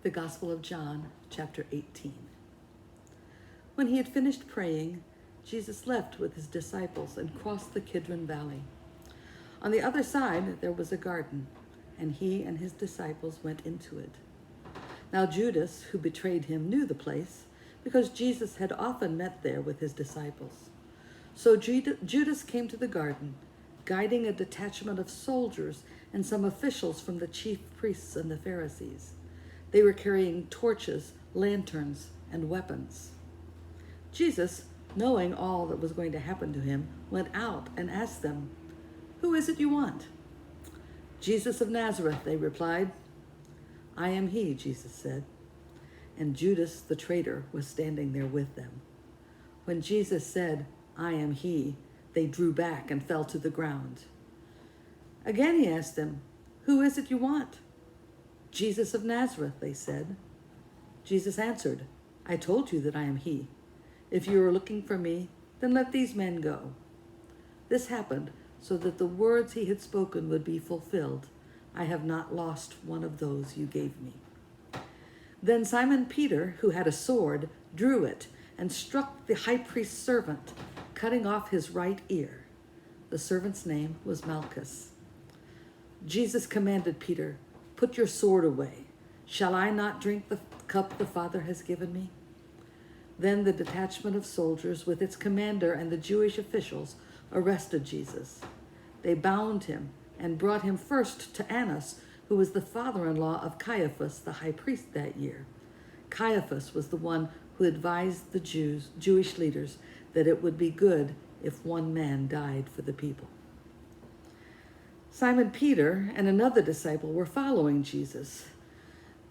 The Gospel of John, chapter 18. When he had finished praying, Jesus left with his disciples and crossed the Kidron Valley. On the other side there was a garden, and he and his disciples went into it. Now Judas, who betrayed him, knew the place, because Jesus had often met there with his disciples. So Judas came to the garden, guiding a detachment of soldiers and some officials from the chief priests and the Pharisees. They were carrying torches, lanterns, and weapons. Jesus, knowing all that was going to happen to him, went out and asked them, "Who is it you want?" "Jesus of Nazareth," they replied. "I am he," Jesus said. And Judas the traitor was standing there with them. When Jesus said, "I am he," they drew back and fell to the ground. Again he asked them, "Who is it you want?" "Jesus of Nazareth," they said. Jesus answered, "I told you that I am he. If you are looking for me, then let these men go." This happened so that the words he had spoken would be fulfilled. "I have not lost one of those you gave me." Then Simon Peter, who had a sword, drew it and struck the high priest's servant, cutting off his right ear. The servant's name was Malchus. Jesus commanded Peter, "Put your sword away. Shall I not drink the cup the Father has given me?" Then the detachment of soldiers with its commander and the Jewish officials arrested Jesus. They bound him and brought him first to Annas, who was the father-in-law of Caiaphas, the high priest that year. Caiaphas was the one who advised the Jewish leaders that it would be good if one man died for the people. Simon Peter and another disciple were following Jesus.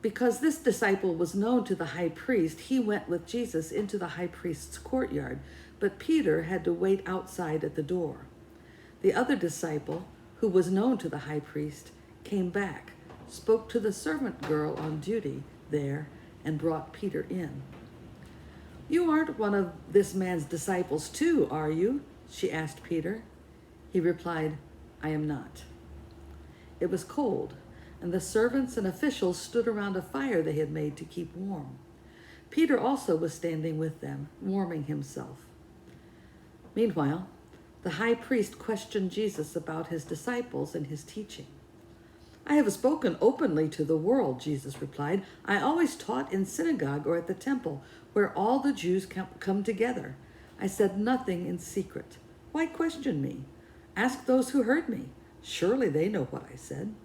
Because this disciple was known to the high priest, he went with Jesus into the high priest's courtyard, but Peter had to wait outside at the door. The other disciple, who was known to the high priest, came back, spoke to the servant girl on duty there, and brought Peter in. "You aren't one of this man's disciples too, are you?" she asked Peter. He replied, "I am not." It was cold, and the servants and officials stood around a fire they had made to keep warm. Peter also was standing with them, warming himself. Meanwhile, the high priest questioned Jesus about his disciples and his teaching. "I have spoken openly to the world," Jesus replied. "I always taught in synagogue or at the temple, where all the Jews come together. I said nothing in secret. Why question me? Ask those who heard me. Surely they know what I said."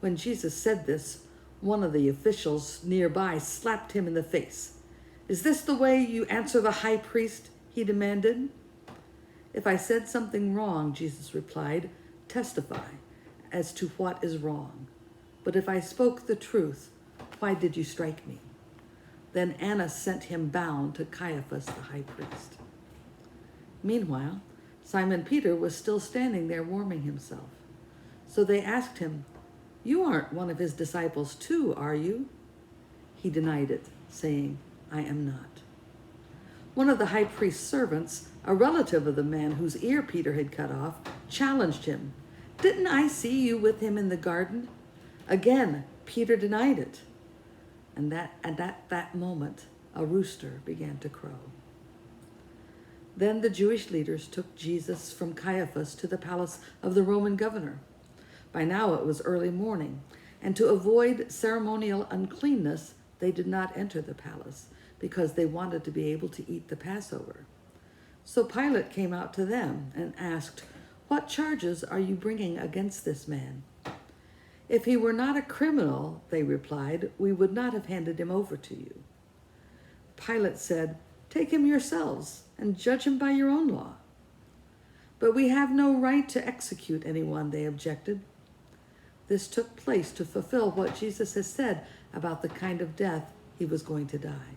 When Jesus said this, one of the officials nearby slapped him in the face. "Is this the way you answer the high priest?" he demanded. "If I said something wrong," Jesus replied, "testify as to what is wrong. But if I spoke the truth, why did you strike me?" Then Annas sent him bound to Caiaphas the high priest. Meanwhile, Simon Peter was still standing there warming himself. So they asked him, "You aren't one of his disciples too, are you?" He denied it, saying, "I am not." One of the high priest's servants, a relative of the man whose ear Peter had cut off, challenged him. "Didn't I see you with him in the garden?" Again, Peter denied it. And at that moment, a rooster began to crow. Then the Jewish leaders took Jesus from Caiaphas to the palace of the Roman governor. By now it was early morning, and to avoid ceremonial uncleanness, they did not enter the palace, because they wanted to be able to eat the Passover. So Pilate came out to them and asked, "What charges are you bringing against this man?" "If he were not a criminal," they replied, "we would not have handed him over to you." Pilate said, "Take him yourselves and judge him by your own law." "But we have no right to execute anyone," they objected. This took place to fulfill what Jesus has said about the kind of death he was going to die.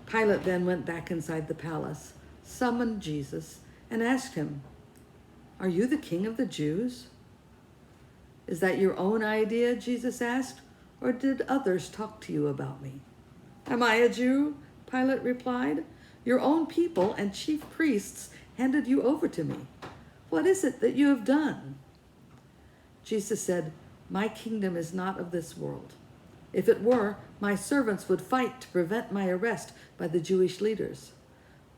Pilate then went back inside the palace, summoned Jesus, and asked him, "Are you the king of the Jews?" "Is that your own idea?" Jesus asked, "or did others talk to you about me?" "Am I a Jew?" Pilate replied. "Your own people and chief priests handed you over to me. What is it that you have done?" Jesus said, "My kingdom is not of this world. If it were, my servants would fight to prevent my arrest by the Jewish leaders.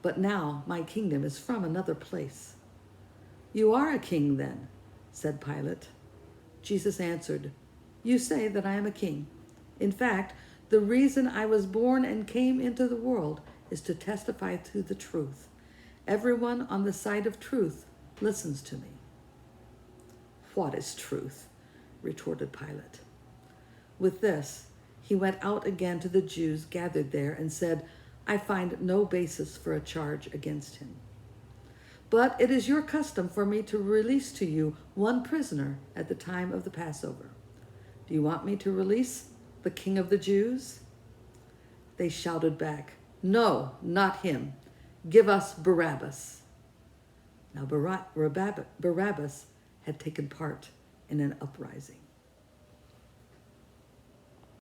But now my kingdom is from another place." "You are a king then," said Pilate. Jesus answered, "You say that I am a king. In fact, the reason I was born and came into the world is to testify to the truth. Everyone on the side of truth listens to me." "What is truth?" retorted Pilate. With this, he went out again to the Jews gathered there and said, "I find no basis for a charge against him. But it is your custom for me to release to you one prisoner at the time of the Passover. Do you want me to release the King of the Jews?" They shouted back, "No, not him. Give us Barabbas." Now Barabbas had taken part in an uprising.